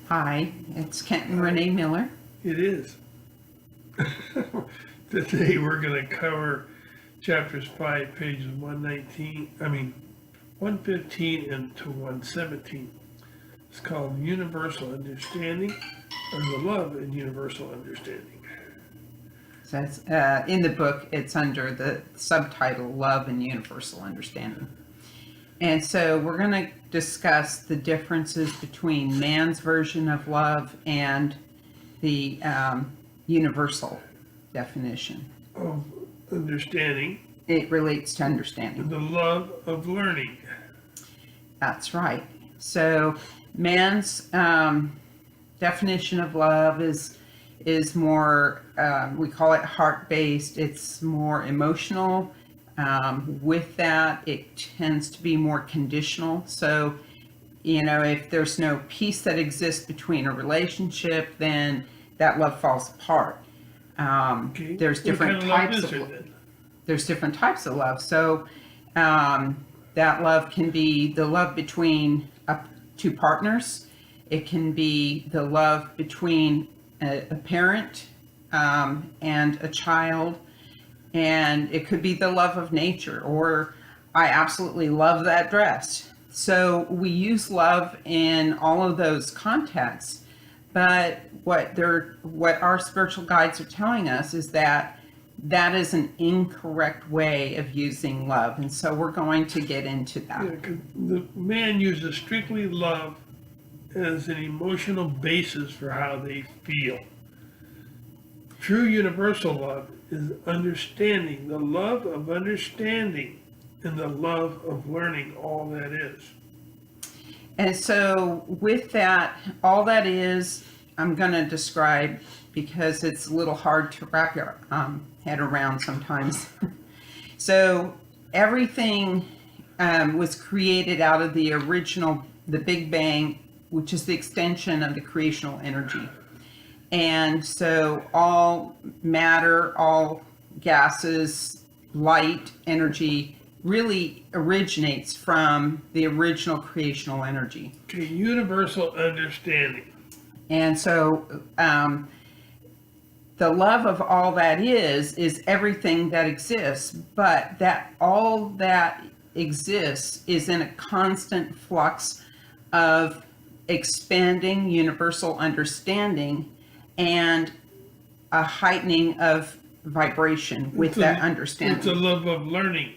Hi, it's Kent and Renee Miller. It is. Today we're going to cover chapters 5, pages 115 and to 117. It's called Universal Understanding, or the Love in Universal Understanding. So it's, in the book, it's under the subtitle Love and Universal Understanding. And so we're going to discuss the differences between man's version of love and the universal definition. Of understanding. It relates to understanding. The love of learning. That's right. So man's definition of love is more, we call it heart-based. It's more emotional. With that, it tends to be more conditional. So, if there's no peace that exists between a relationship, then that love falls apart. Okay. There's different types of love. There's different types of love. So that love can be the love between two partners. It can be the love between a parent and a child. And it could be the love of nature, or I absolutely love that dress. So we use love in all of those contexts. But what our spiritual guides are telling us is that is an incorrect way of using love. And so we're going to get into that. Yeah, 'cause the man uses strictly love as an emotional basis for how they feel. True universal love is understanding, the love of understanding, and the love of learning all that is. And so with that, all that is, I'm going to describe because it's a little hard to wrap your head around sometimes. So everything was created out of the original, the Big Bang, which is the extension of the creational energy. And so all matter, all gases, light, energy really originates from the original creational energy. Okay, universal understanding. And so the love of all that is everything that exists, but that all that exists is in a constant flux of expanding universal understanding and a heightening of vibration with that understanding. It's a love of learning,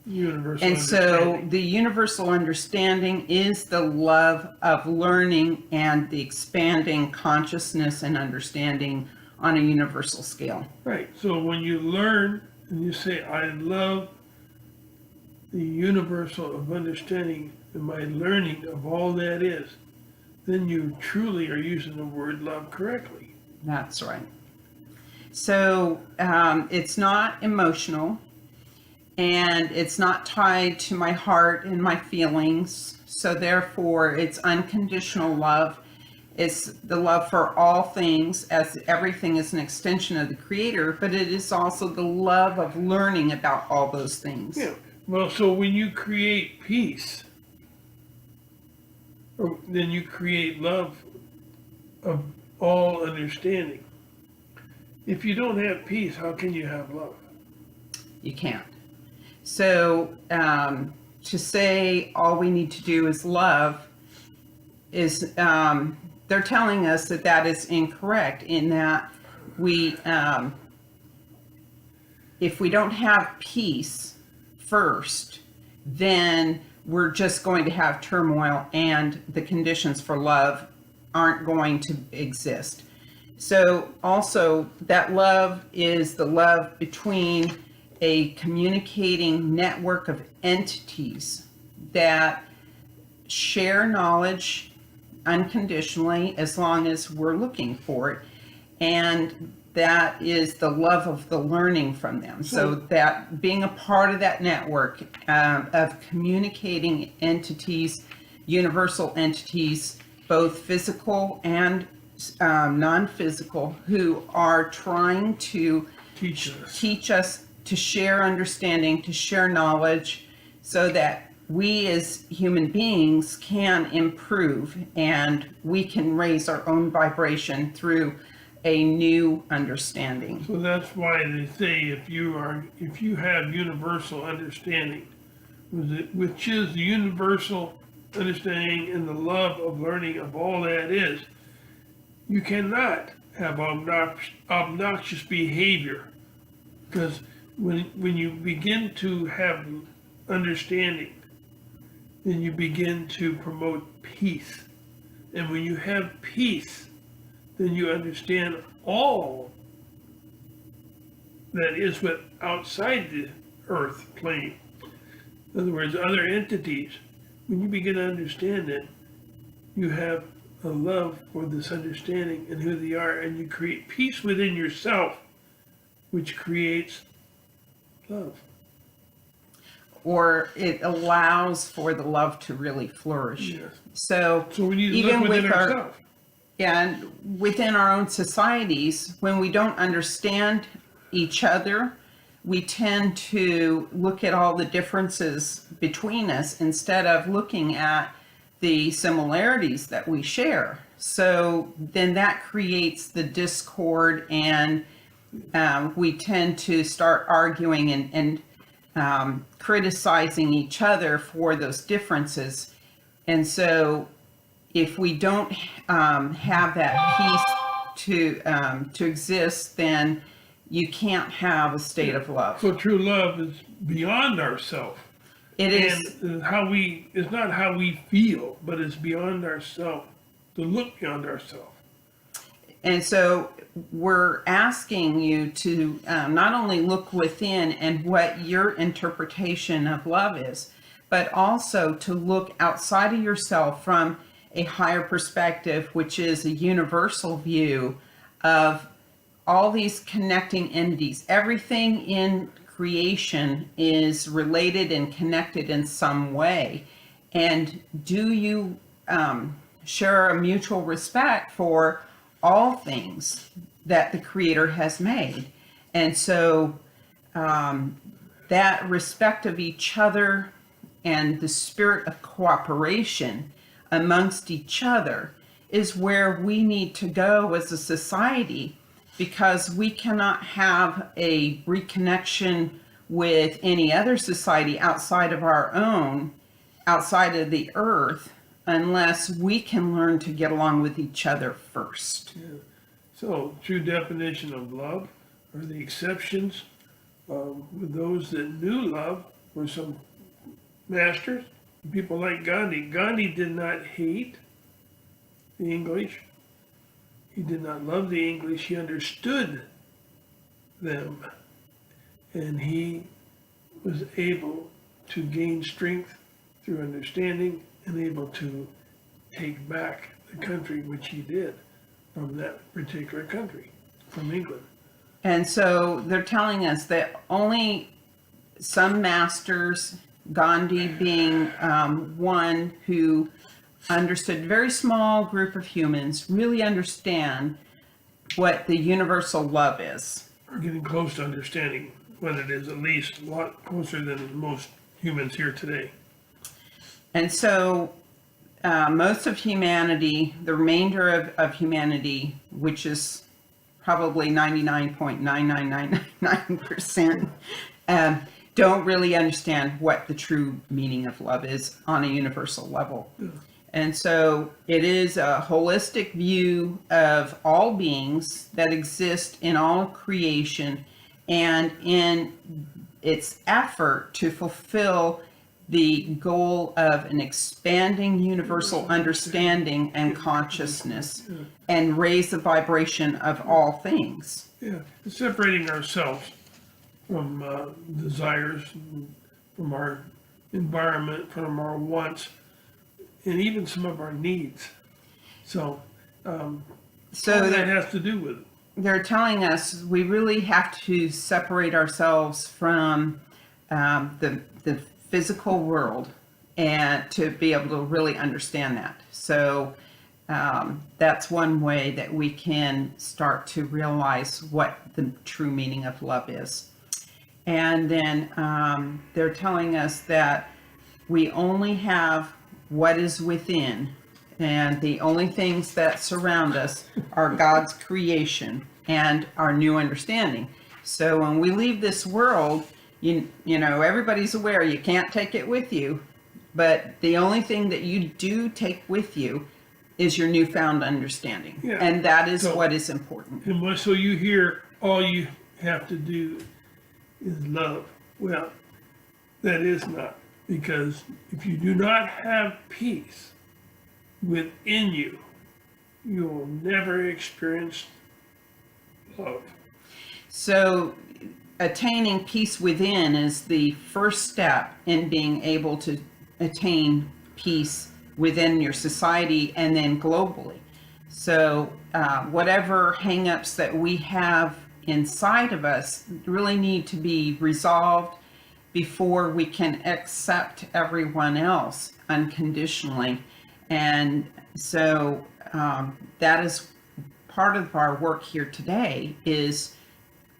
universal and understanding. so the universal understanding is the love of learning and the expanding consciousness and understanding on a universal scale. Right, so when you learn and you say, I love the universal of understanding and my learning of all that is, then you truly are using the word love correctly. That's right. So it's not emotional, and it's not tied to my heart and my feelings. So therefore, it's unconditional love. It's the love for all things, as everything is an extension of the Creator, but it is also the love of learning about all those things. Yeah. Well, so when you create peace, then you create love of all understanding. If you don't have peace, how can you have love? You can't. So to say all we need to do is love is, they're telling us that is incorrect, in that we, if we don't have peace first, then we're just going to have turmoil, and the conditions for love aren't going to exist. So also, that love is the love between a communicating network of entities that share knowledge unconditionally as long as we're looking for it. And that is the love of the learning from them. So that being a part of that network of communicating entities, universal entities, both physical and non-physical, who are trying to teach us to share understanding, to share knowledge, so that we as human beings can improve, and we can raise our own vibration through a new understanding. So that's why they say if you have universal understanding, which is the universal understanding and the love of learning of all that is, you cannot have obnoxious behavior, because when you begin to have understanding, then you begin to promote peace. And when you have peace, then you understand all that is outside the earth plane. In other words, other entities. When you begin to understand it, you have a love for this understanding and who they are, and you create peace within yourself, which creates love. Or it allows for the love to really flourish. Yes. So we need to even look within with ourselves. and within our own societies, when we don't understand each other, we tend to look at all the differences between us instead of looking at the similarities that we share. So then that creates the discord, and we tend to start arguing and criticizing each other for those differences. And so if we don't have that peace to exist, then you can't have a state of love. So true love is beyond ourselves. It is, And it's not how we feel, but it's beyond ourselves, to look beyond ourselves. and so we're asking you to not only look within and what your interpretation of love is, but also to look outside of yourself from a higher perspective, which is a universal view of all these connecting entities. Everything in creation is related and connected in some way. And do you share a mutual respect for all things that the Creator has made? And so that respect of each other and the spirit of cooperation amongst each other is where we need to go as a society, because we cannot have a reconnection with any other society outside of our own, outside of the earth, unless we can learn to get along with each other first. Yeah. So, true definition of love are the exceptions. With those that knew love were some masters, people like Gandhi. Gandhi did not hate the English. He did not love the English. He understood them. And he was able to gain strength through understanding and able to take back the country, which he did, from that particular country, from England. And so they're telling us that only some masters, Gandhi being one who understood, a very small group of humans really understand what the universal love is. We're getting close to understanding what it is, at least a lot closer than most humans here today. And so most of humanity, the remainder of humanity, which is probably 99.99999%, don't really understand what the true meaning of love is on a universal level. Yeah. And so it is a holistic view of all beings that exist in all creation, and in its effort to fulfill the goal of an expanding universal understanding and consciousness, and raise the vibration of all things. Yeah, it's separating ourselves from desires, from our environment, from our wants, and even some of our needs. So all that has to do with it. They're telling us we really have to separate ourselves from the physical world, and to be able to really understand that. So that's one way that we can start to realize what the true meaning of love is. And then they're telling us that we only have what is within, and the only things that surround us are God's creation and our new understanding. So when we leave this world, you know, everybody's aware you can't take it with you, but the only thing that you do take with you is your newfound understanding. Yeah. And that is So- what is important. And so you hear all you have to do is love. Well, that is not. Because if you do not have peace within you, you will never experience love. So attaining peace within is the first step in being able to attain peace within your society and then globally. So whatever hangups that we have inside of us really need to be resolved before we can accept everyone else unconditionally. And so that is part of our work here today, is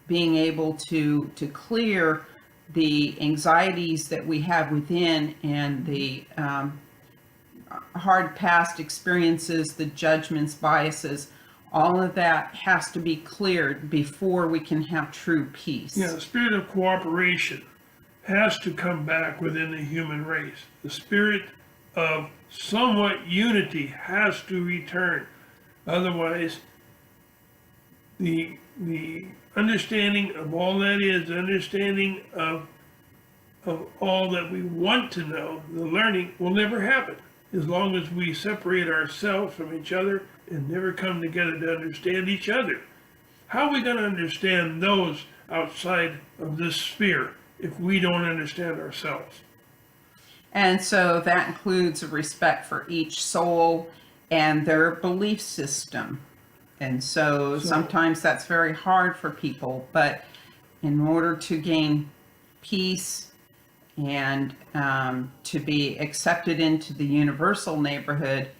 being able to clear the anxieties that we have within, and the hard past experiences, the judgments, biases. All of that has to be cleared before we can have true peace. Yeah, the spirit of cooperation has to come back within the human race. The spirit of somewhat unity has to return. Otherwise, the understanding of all that is, the understanding of all that we want to know, the learning will never happen as long as we separate ourselves from each other and never come together to understand each other. How are we going to understand those outside of this sphere if we don't understand ourselves? And so that includes a respect for each soul and their belief system. And so sometimes that's very hard for people, but in order to gain peace and to be accepted into the universal neighborhood,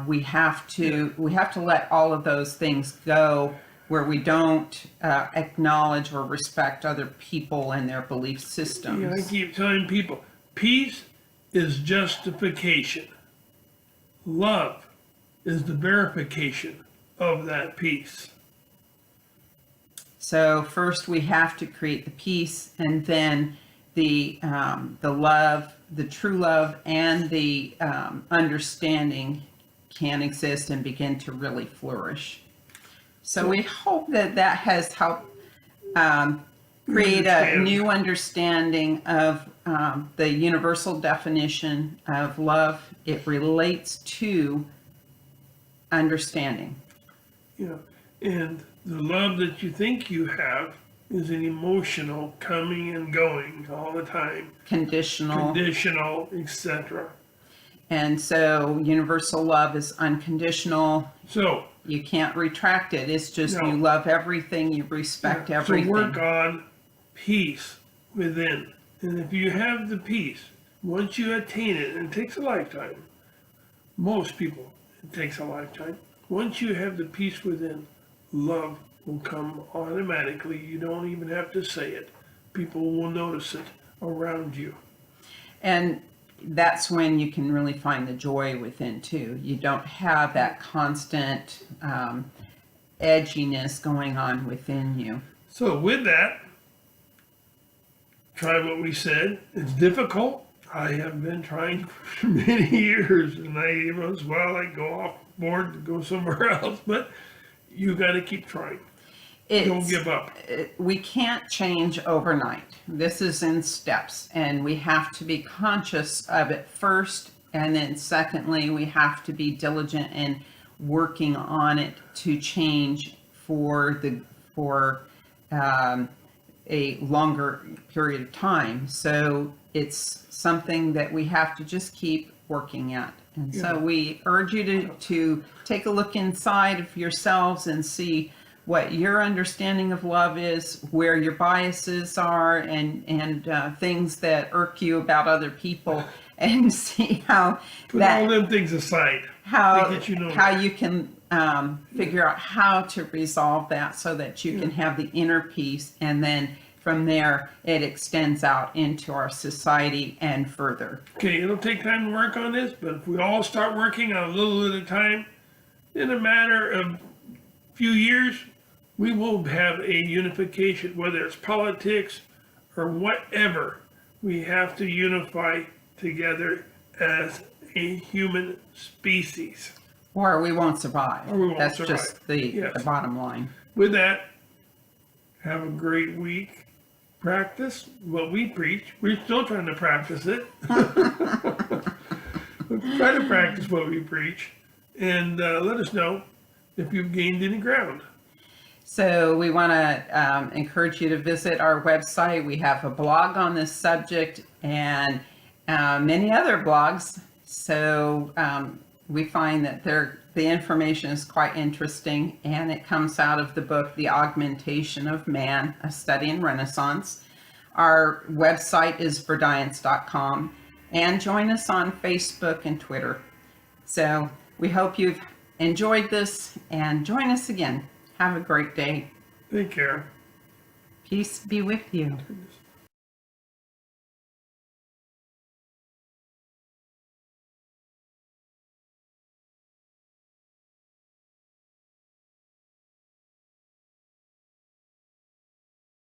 we have to let all of those things go, where we don't acknowledge or respect other people and their belief systems. Yeah, I keep telling people, peace is justification. Love is the verification of that peace. So first we have to create the peace, and then the love, the true love, and the understanding can exist and begin to really flourish. So we hope that that has helped create a new understanding of the universal definition of love. It relates to understanding. Yeah, and the love that you think you have is an emotional coming and going all the time, Conditional. etc. And so universal love is unconditional. So You can't retract it. It's just No. you love everything, you respect So everything. work on peace within. And if you have the peace, once you attain it, and it takes a lifetime, most people, it takes a lifetime. Once you have the peace within, love will come automatically. You don't even have to say it. People will notice it around you. And that's when you can really find the joy within too. You don't have that constant edginess going on within you. So with that, try what we said. It's difficult. I have been trying for many years, and I was, well, I go off board to go somewhere else, but you got to keep trying. Don't give up. We can't change overnight. This is in steps, and we have to be conscious of it first, and then secondly, we have to be diligent in working on it to change for a longer period of time. So it's something that we have to just keep working at. And so we urge you to take a look inside of yourselves and see what your understanding of love is, where your biases are, and things that irk you about other people, and see how Put all them things aside. how They get you nowhere. how you can figure out how to resolve that so that you can have the inner peace, and then from there, it extends out into our society and further. Okay, it'll take time to work on this, but if we all start working on a little at a time, in a matter of few years, we will have a unification, whether it's politics or whatever. We have to unify together as a human species. Or we won't survive. Or we won't That's survive. just the bottom line. With that, have a great week. Practice what we preach. We're still trying to practice it. Try to practice what we preach. And let us know if you've gained any ground. So we want to encourage you to visit our website. We have a blog on this subject and many other blogs. So we find that the information is quite interesting, and it comes out of the book, The Augmentation of Man, A Study in Renaissance. Our website is verdience.com, and join us on Facebook and Twitter. So we hope you've enjoyed this, and join us again. Have a great day. Take care. Peace be with you. Goodness.